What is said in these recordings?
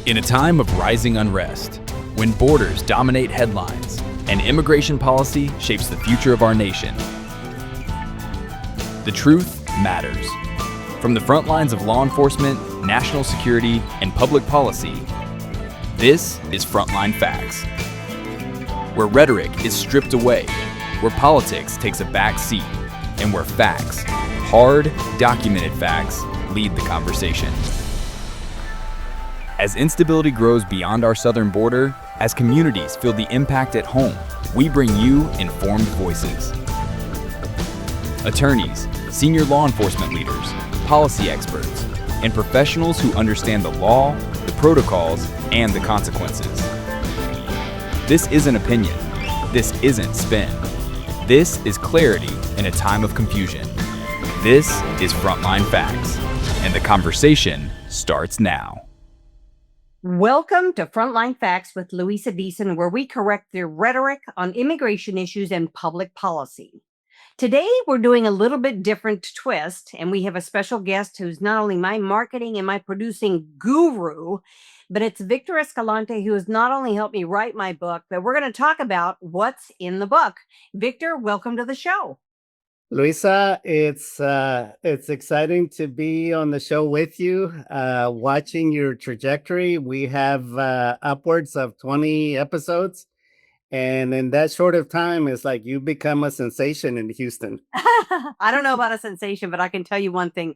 In a time of rising unrest, when borders dominate headlines and immigration policy shapes the future of our nation, the truth matters. From the front lines of law enforcement, national security, and public policy, this is Frontline Facts, where rhetoric is stripped away, where politics takes a back seat, and where facts, hard, documented facts, lead the conversation. As instability grows beyond our southern border, as communities feel the impact at home, we bring you informed voices. Attorneys, senior law enforcement leaders, policy experts, and professionals who understand the law, the protocols, and the consequences. This isn't opinion. This isn't spin. This is clarity in a time of confusion. This is Frontline Facts, and the conversation starts now. Welcome to Frontline Facts with Luisa Deason, where we correct the rhetoric on immigration issues and public policy. Today, we're doing a little bit different twist, and we have a special guest who's not only my marketing and my producing guru, but it's Victor Escalante, who has not only helped me write my book, but we're going to talk about what's in the book. Victor, welcome to the show. Luisa, it's exciting to be on the show with you, watching your trajectory. We have upwards of 20 episodes, and in that short of time, it's like you become a sensation in Houston. I don't know about a sensation, but I can tell you one thing.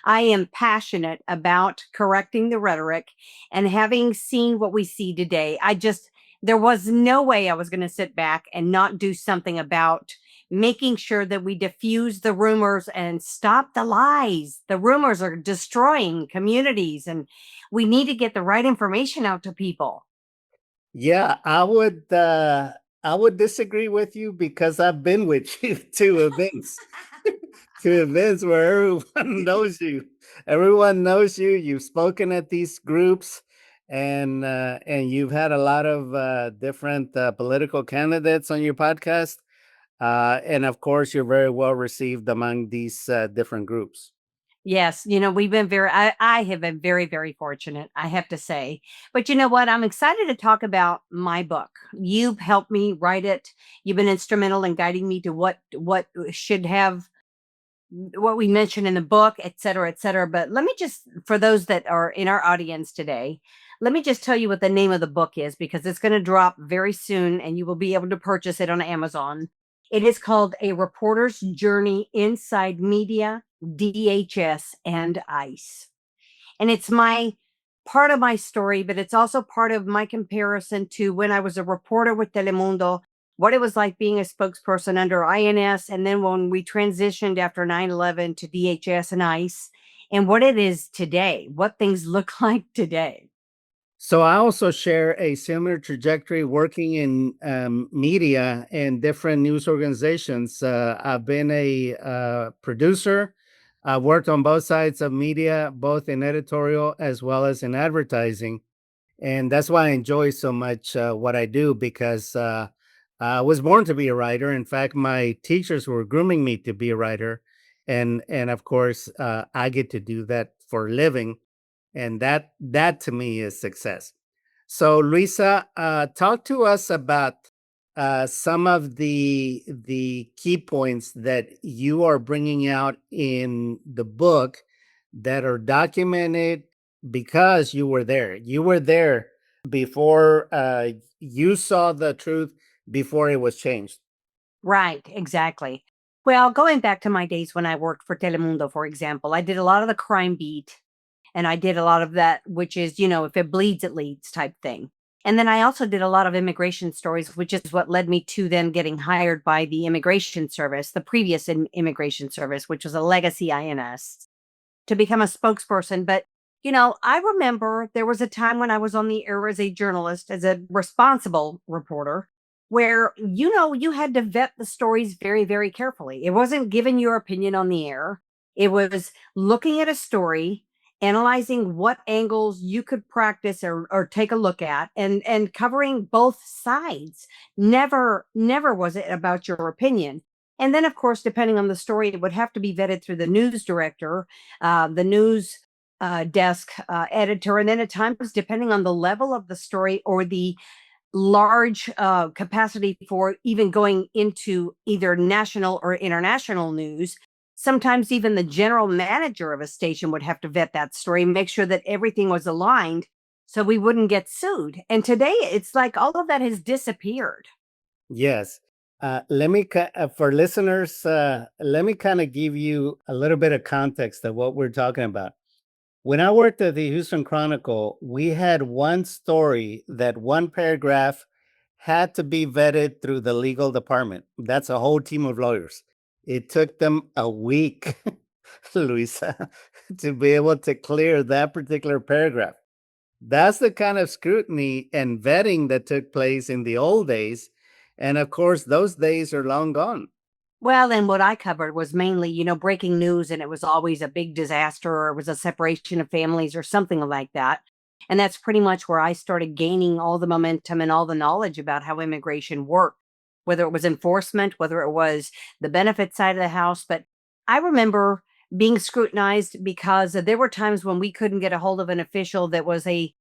I am passionate about correcting the rhetoric, and having seen what we see today, there was no way I was going to sit back and not do something about making sure that we diffuse the rumors and stop the lies. The rumors are destroying communities, and we need to get the right information out to people. Yeah, I would disagree with you because I've been with you to events, to events where everyone knows you. Everyone knows you. You've spoken at these groups, and you've had a lot of different political candidates on your podcast. And of course, you're very well received among these different groups. Yes, we've been I have been very, very fortunate, I have to say. But you know what? I'm excited to talk about my book. You've helped me write it. You've been instrumental in guiding me to what should have what we mentioned in the book, et cetera, et cetera. But let me just, for those that are in our audience today, let me just tell you what the name of the book is, because it's going to drop very soon and you will be able to purchase it on Amazon. It is called A Reporter's Journey Inside Media, DHS, and ICE. And it's part of my story, but it's also part of my comparison to when I was a reporter with Telemundo, what it was like being a spokesperson under INS, and then when we transitioned after 9/11 to DHS and ICE, and what it is today, what things look like today. So I also share a similar trajectory working in media and different news organizations. I've been a producer. I worked on both sides of media, both in editorial as well as in advertising. And that's why I enjoy so much what I do, because I was born to be a writer. In fact, my teachers were grooming me to be a writer. And of course, I get to do that for a living, and that to me is success. So, Luisa, talk to us about some of the key points that you are bringing out in the book that are documented because you were there. You were there before you saw the truth, before it was changed. Right, exactly. Well, going back to my days when I worked for Telemundo, for example, I did a lot of the crime beat, and I did a lot of that, which is, if it bleeds, it leads type thing. And then I also did a lot of immigration stories, which is what led me to then getting hired by the immigration service, the previous immigration service, which was a legacy INS, to become a spokesperson. But, I remember there was a time when I was on the air as a journalist, as a responsible reporter, where, you had to vet the stories very, very carefully. It wasn't giving your opinion on the air. It was looking at a story, analyzing what angles you could practice or take a look at, and covering both sides. Never was it about your opinion. And then, of course, depending on the story, it would have to be vetted through the news director, the news desk editor. And then at times, depending on the level of the story or the large capacity for even going into either national or international news, sometimes even the general manager of a station would have to vet that story, make sure that everything was aligned so we wouldn't get sued. And today it's like all of that has disappeared. Yes. For listeners, let me kind of give you a little bit of context of what we're talking about. When I worked at the Houston Chronicle, we had one story that one paragraph had to be vetted through the legal department. That's a whole team of lawyers. It took them a week, Luisa, to be able to clear that particular paragraph. That's the kind of scrutiny and vetting that took place in the old days. And of course, those days are long gone. Well, and what I covered was mainly, breaking news, and it was always a big disaster or it was a separation of families or something like that. And that's pretty much where I started gaining all the momentum and all the knowledge about how immigration worked, whether it was enforcement, whether it was the benefit side of the house. But I remember being scrutinized because there were times when we couldn't get a hold of an official that was a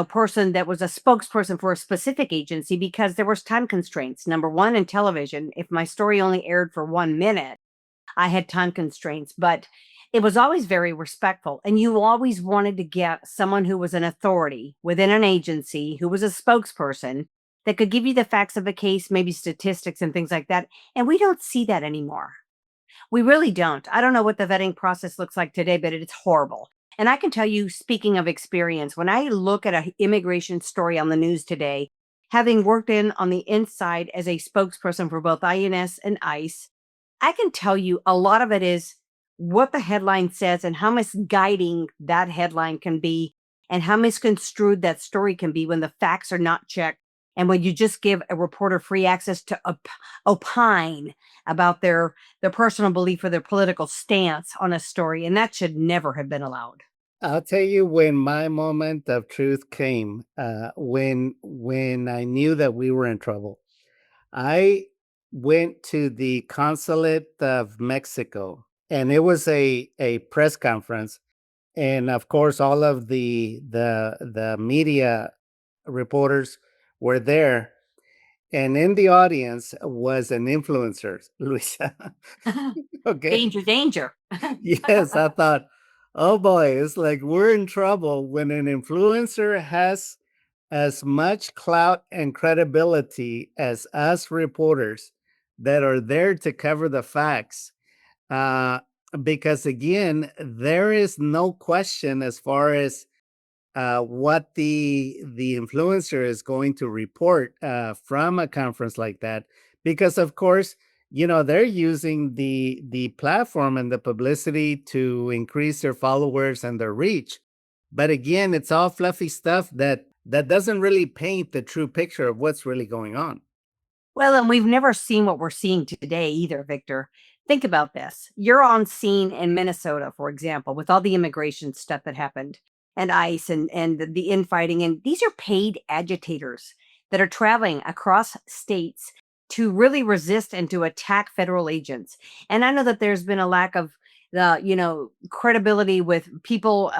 person that was a spokesperson for a specific agency because there was time constraints. Number one, in television, if my story only aired for 1 minute, I had time constraints, but it was always very respectful. And you always wanted to get someone who was an authority within an agency, who was a spokesperson that could give you the facts of the case, maybe statistics and things like that. And we don't see that anymore. We really don't. I don't know what the vetting process looks like today, but it's horrible. And I can tell you, speaking of experience, when I look at an immigration story on the news today, having worked in on the inside as a spokesperson for both INS and ICE, I can tell you a lot of it is what the headline says and how misguiding that headline can be and how misconstrued that story can be when the facts are not checked and when you just give a reporter free access to opine about their personal belief or their political stance on a story, and that should never have been allowed. I'll tell you when my moment of truth came, when I knew that we were in trouble. I went to the consulate of Mexico, and it was a press conference, and of course, all of the media reporters were there, and in the audience was an influencer, Luisa. Okay, Danger, danger. yes, I thought, oh boy, it's like we're in trouble when an influencer has as much clout and credibility as us reporters that are there to cover the facts. Uh, because again, there is no question as far as what the influencer is going to report from a conference like that, because of course, they're using the platform and the publicity to increase their followers and their reach. But again, it's all fluffy stuff that doesn't really paint the true picture of what's really going on. Well, and we've never seen what we're seeing today either, Victor. Think about this. You're on scene in Minnesota, for example, with all the immigration stuff that happened and ICE and the infighting. And these are paid agitators that are traveling across states to really resist and to attack federal agents. And I know that there's been a lack of the, credibility with people,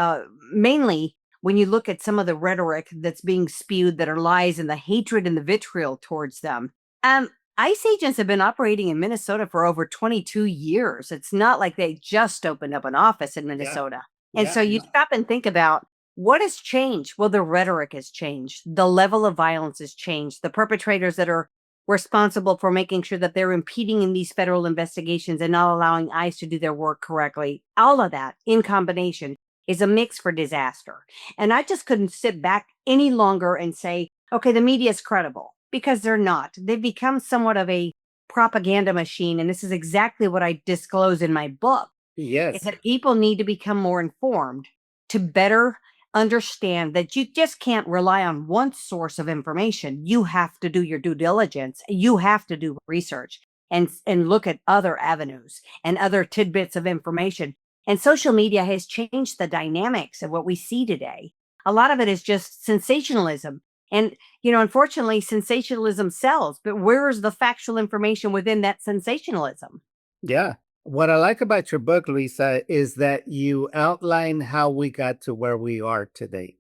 mainly when you look at some of the rhetoric that's being spewed that are lies and the hatred and the vitriol towards them. um, ICE agents have been operating in Minnesota for over 22 years. It's not like they just opened up an office in Yeah, Minnesota. And yeah, so you stop and think about what has changed. Well, the rhetoric has changed. The level of violence has changed. The perpetrators that are responsible for making sure that they're impeding in these federal investigations and not allowing ICE to do their work correctly. All of that in combination is a mix for disaster. And I just couldn't sit back any longer and say, okay, the media is credible because they're not. They've become somewhat of a propaganda machine. And this is exactly what I disclose in my book is yes, that people need to become more informed to better understand that you just can't rely on one source of information. You have to do your due diligence. You have to do research and look at other avenues and other tidbits of information. And social media has changed the dynamics of what we see today. A lot of it is just sensationalism. And, unfortunately, sensationalism sells, but where is the factual information within that sensationalism? yeah. What I like about your book, Luisa, is that you outline how we got to where we are today.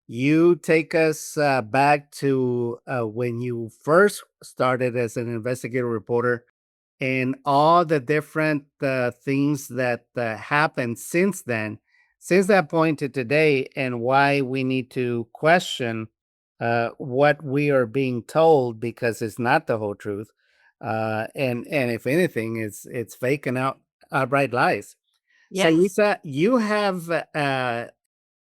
You take us back to when you first started as an investigative reporter and all the different things that happened since then, since that point to today, and why we need to question what we are being told because it's not the whole truth, and if anything, it's faking out outright lies. So, Yes. Lisa,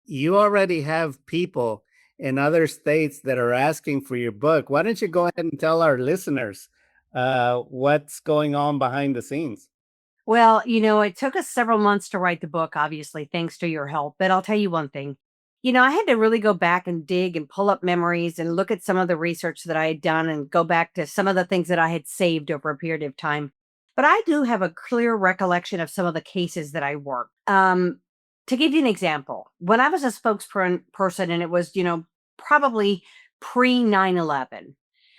you already have people in other states that are asking for your book. Why don't you go ahead and tell our listeners what's going on behind the scenes? Well, it took us several months to write the book, obviously, thanks to your help. But I'll tell you one thing. I had to really go back and dig and pull up memories and look at some of the research that I had done and go back to some of the things that I had saved over a period of time. But I do have a clear recollection of some of the cases that I worked. To give you an example, when I was a spokesperson and it was, probably pre 9/11,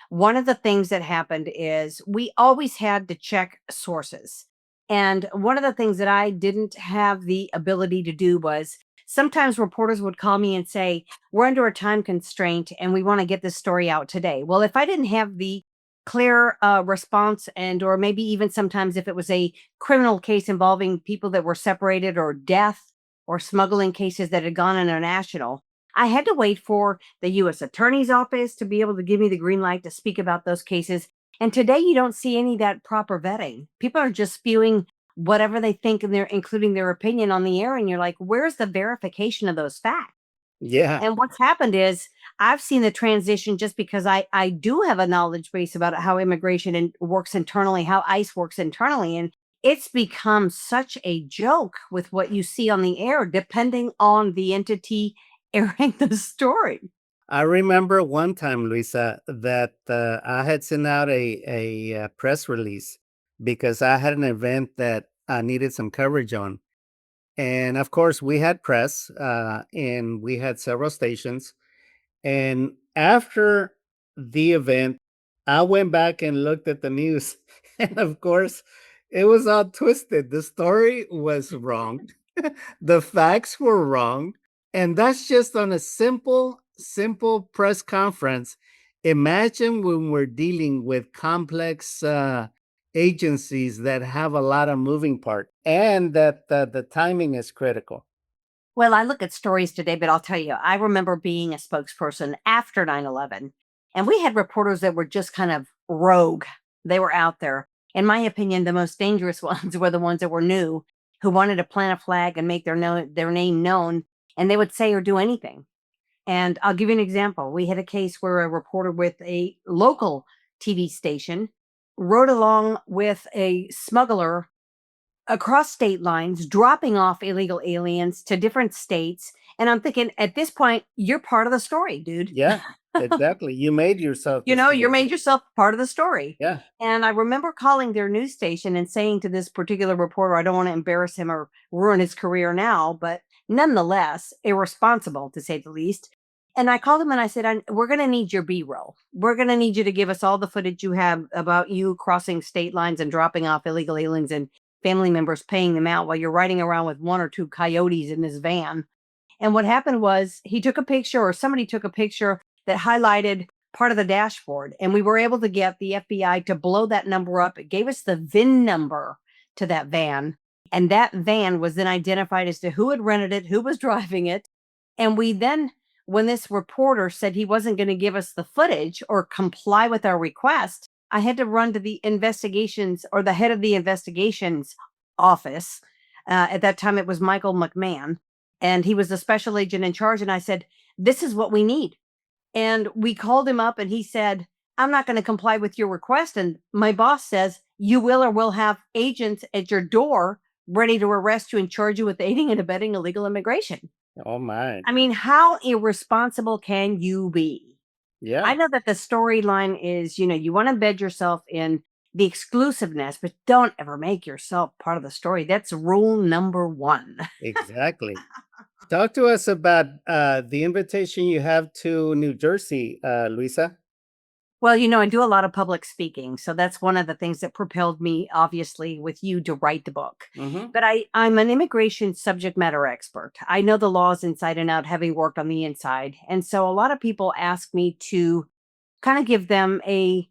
one of the things that happened is we always had to check sources. And one of the things that I didn't have the ability to do was sometimes reporters would call me and say, "We're under a time constraint and we want to get this story out today." Well, if I didn't have the clear response, and or maybe even sometimes if it was a criminal case involving people that were separated, or death, or smuggling cases that had gone international, I had to wait for the US Attorney's Office to be able to give me the green light to speak about those cases. And today you don't see any of that proper vetting. People are just spewing whatever they think, and they're including their opinion on the air, and you're like, where's the verification of those facts? Yeah, And what's happened is I've seen the transition, just because I do have a knowledge base about how immigration works internally, how ICE works internally, and it's become such a joke with what you see on the air, depending on the entity airing the story. I remember one time, Luisa, that I had sent out a press release because I had an event that I needed some coverage on. And of course, we had press and we had several stations. And after the event, I went back and looked at the news. And of course, it was all twisted. The story was wrong. The facts were wrong. And that's just on a simple press conference. Imagine when we're dealing with complex agencies that have a lot of moving part and that the timing is critical. Well, I look at stories today, but I'll tell you, I remember being a spokesperson after 9/11, and we had reporters that were just kind of rogue. They were out there. In my opinion, the most dangerous ones were the ones that were new, who wanted to plant a flag and make their name known, and they would say or do anything. And I'll give you an example. We had a case where a reporter with a local TV station rode along with a smuggler across state lines, dropping off illegal aliens to different states. And I'm thinking, at this point, you're part of the story, dude. Yeah, exactly. You made yourself the You story. made yourself part of the story. Yeah. And I remember calling their news station and saying to this particular reporter, I don't want to embarrass him or ruin his career now, but nonetheless, irresponsible to say the least. And I called him and I said, we're going to need your B roll. We're going to need you to give us all the footage you have about you crossing state lines and dropping off illegal aliens and family members, paying them out while you're riding around with one or two coyotes in this van. And what happened was he took a picture, or somebody took a picture that highlighted part of the dashboard. And we were able to get the FBI to blow that number up. It gave us the VIN number to that van. And that van was then identified as to who had rented it, who was driving it. And we then, when this reporter said he wasn't going to give us the footage or comply with our request, I had to run to the investigations, or the head of the investigations office. At that time, it was Michael McMahon, and he was the special agent in charge. And I said, this is what we need. And we called him up and he said, I'm not going to comply with your request. And my boss says, you will or will have agents at your door ready to arrest you and charge you with aiding and abetting illegal immigration. Oh my. I mean, how irresponsible can you be? I Yeah, know that the storyline is, you want to embed yourself in the exclusiveness, but don't ever make yourself part of the story. That's rule number one. exactly. Talk to us about the invitation you have to New Jersey, Luisa. Well, I do a lot of public speaking. So that's one of the things that propelled me, obviously, with you to write the book. Hmm. But I'm an immigration subject matter expert. I know the laws inside and out, having worked on the inside. And so a lot of people ask me to kind of give them I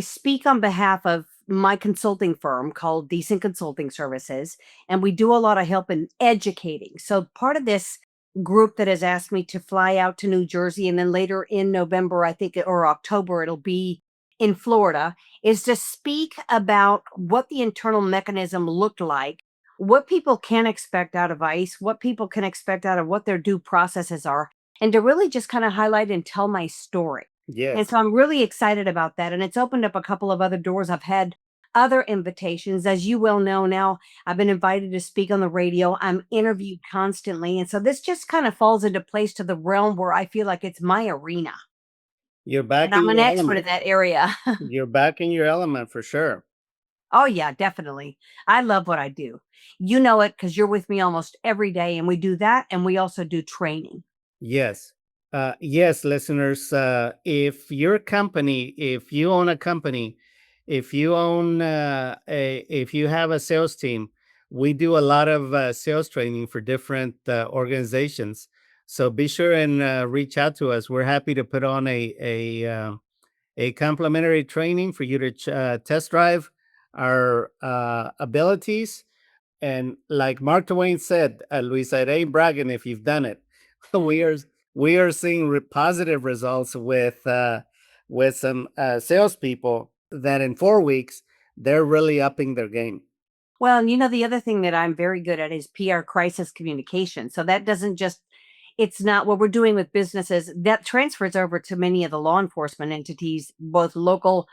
speak on behalf of my consulting firm called Decent Consulting Services, and we do a lot of help in educating. So part of this group that has asked me to fly out to New Jersey, and then later in November, I think, or October, it'll be in Florida, is to speak about what the internal mechanism looked like, what people can expect out of ICE, what people can expect out of what their due processes are, and to really just kind of highlight and tell my story. And Yes. so I'm really excited about that. And it's opened up a couple of other doors. I've had other invitations. As you well know now, I've been invited to speak on the radio. I'm interviewed constantly. And so this just kind of falls into place to the realm where I feel like it's my arena. You're And back in I'm an your expert element. in that area. You're back in your element for sure. Oh, yeah, definitely. I love what I do. You know it because you're with me almost every day. And we do that. And we also do training. Yes. Yes, listeners. If your company, if you own a company, if you own if you have a sales team, we do a lot of sales training for different organizations. So be sure and reach out to us. We're happy to put on a complimentary training for you to test drive our abilities. And like Mark Twain said, Luisa, it ain't bragging if you've done it. we are we are seeing positive results with some salespeople that in 4 weeks they're really upping their game. Well, and the other thing that I'm very good at is PR crisis communication. So that doesn't just, it's not what we're doing with businesses that transfers over to many of the law enforcement entities, both local,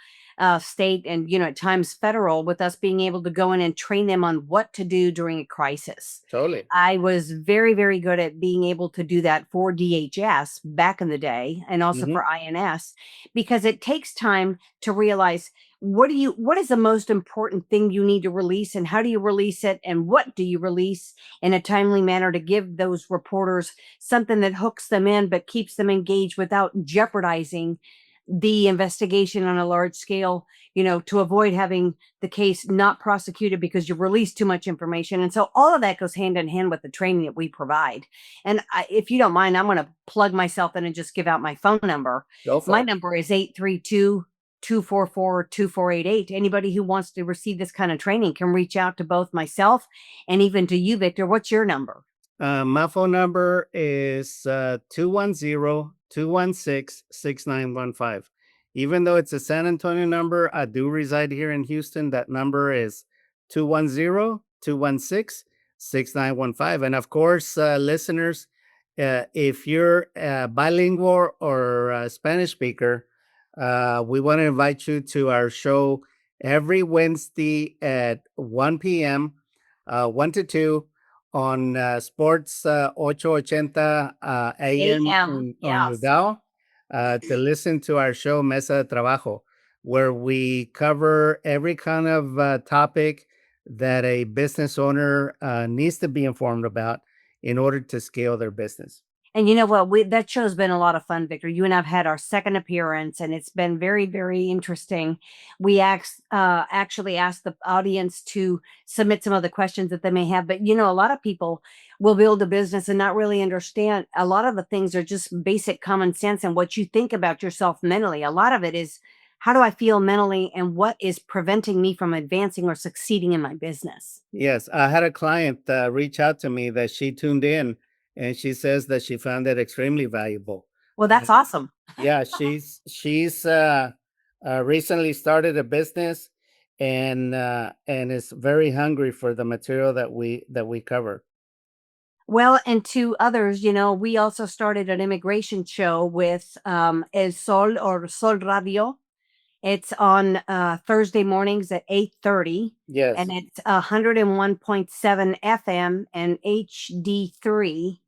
state, and, at times federal, with us being able to go in and train them on what to do during a crisis. Totally. I was very, very good at being able to do that for DHS back in the day and also Hmm. for INS, because it takes time to realize what is the most important thing you need to release, and how do you release it, and what do you release in a timely manner to give those reporters something that hooks them in but keeps them engaged without jeopardizing the investigation on a large scale, to avoid having the case not prosecuted because you released too much information. And so all of that goes hand in hand with the training that we provide. And if you don't mind, I'm going to plug myself in and just give out my phone number. Go for My it. number is 832-244-2488. Anybody who wants to receive this kind of training can reach out to both myself and even to you, Victor. What's your number? My phone number is 210-216-6915. Even though it's a San Antonio number, I do reside here in Houston. That number is 210-216-6915. And of course, listeners, if you're bilingual or a Spanish speaker, we want to invite you to our show every Wednesday at 1 p.m., 1 to 2 on Sports 880 AM AM. on Yes. Udao to listen to our show Mesa de Trabajo, where we cover every kind of topic that a business owner needs to be informed about in order to scale their business. And you know what? That show's been a lot of fun, Victor. You and I've had our second appearance, and it's been very, very interesting. We actually asked the audience to submit some of the questions that they may have. But a lot of people will build a business and not really understand. A lot of the things are just basic common sense and what you think about yourself mentally. A lot of it is, how do I feel mentally, and what is preventing me from advancing or succeeding in my business? Yes, I had a client reach out to me that she tuned in, and she says that she found it extremely valuable. Well, Uh, that's awesome. yeah, she's recently started a business, and is very hungry for the material that we cover. Well, and to others, we also started an immigration show with El Sol or Sol Radio. It's on Thursday mornings at 8:30, Yes. and it's 101.7 FM and HD3.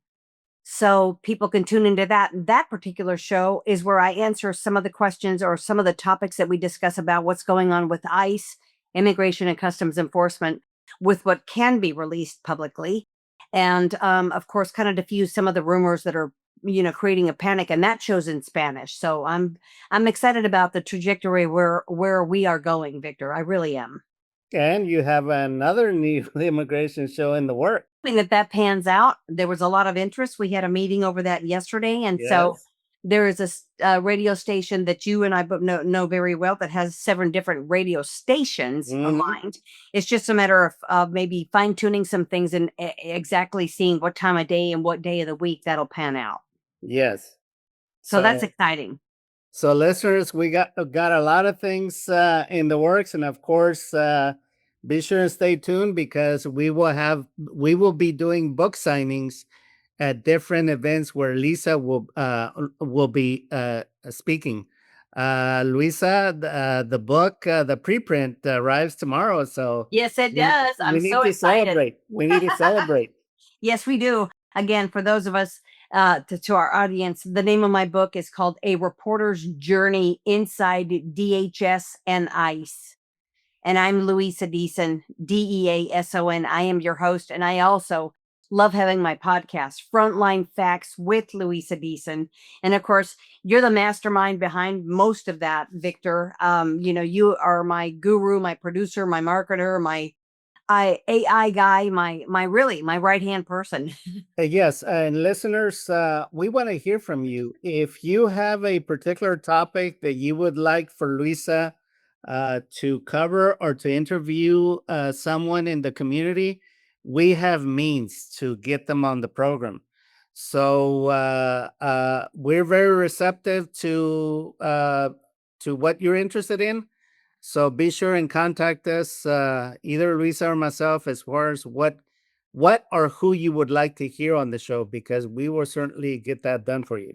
So people can tune into that. That particular show is where I answer some of the questions or some of the topics that we discuss about what's going on with ICE, Immigration and Customs Enforcement, with what can be released publicly. And of course, kind of diffuse some of the rumors that are creating a panic, and that show's in Spanish. So I'm excited about the trajectory where we are going, Victor. I really am. And you have another new immigration show in the work. Hoping that pans out. There was a lot of interest. We had a meeting over that yesterday, and so Yes. there is a radio station that you and I both know very well that has 7 different radio stations Mhm. aligned. It's just a matter of maybe fine tuning some things and exactly seeing what time of day and what day of the week that'll pan out. Yes. So that's So exciting. so listeners, we got a lot of things in the works, and of course, be sure and stay tuned because we will be doing book signings at different events where Lisa will be speaking. Luisa, the book, the preprint arrives tomorrow, so Yes, it we does. I'm we need so to excited. celebrate. We need to celebrate. Yes, we do. Again, for those of us, to our audience, the name of my book is called A Reporter's Journey Inside DHS and ICE. And I'm Luisa Deason, Deason. I am your host. And I also love having my podcast, Frontline Facts with Luisa Deason. And of course, you're the mastermind behind most of that, Victor. You are my guru, my producer, my marketer, my AI guy, my really my right hand person. Yes, and listeners, we want to hear from you. If you have a particular topic that you would like for Luisa to cover or to interview someone in the community, we have means to get them on the program. So we're very receptive to what you're interested in. So be sure and contact us, either Luisa or myself, as far as what or who you would like to hear on the show, because we will certainly get that done for you.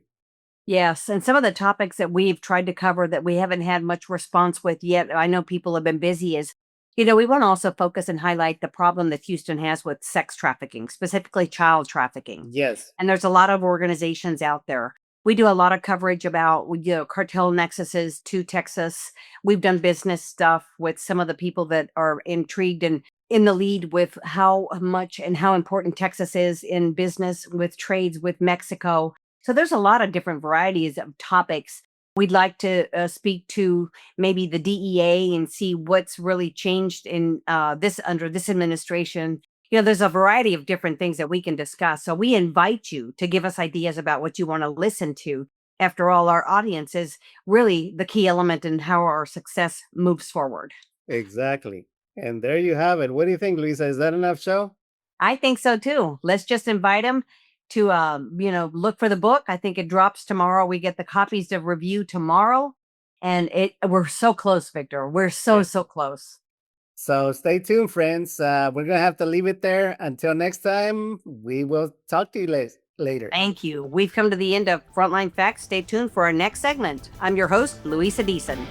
Yes, and some of the topics that we've tried to cover that we haven't had much response with yet, I know people have been busy, is, we want to also focus and highlight the problem that Houston has with sex trafficking, specifically child trafficking. Yes. And there's a lot of organizations out there. We do a lot of coverage about, cartel nexuses to Texas. We've done business stuff with some of the people that are intrigued and in the lead with how much and how important Texas is in business with trades with Mexico. So there's a lot of different varieties of topics. We'd like to speak to maybe the DEA and see what's really changed in under this administration. There's a variety of different things that we can discuss. So we invite you to give us ideas about what you want to listen to. After all, our audience is really the key element in how our success moves forward. Exactly. And there you have it. What do you think, Luisa? Is that enough show? I think so too. Let's just invite them to, look for the book. I think it drops tomorrow. We get the copies to review tomorrow, and we're so close, Victor. We're so close. So stay tuned, friends. We're going to have to leave it there. Until next time, we will talk to you later. Thank you. We've come to the end of Frontline Facts. Stay tuned for our next segment. I'm your host, Luisa Deason.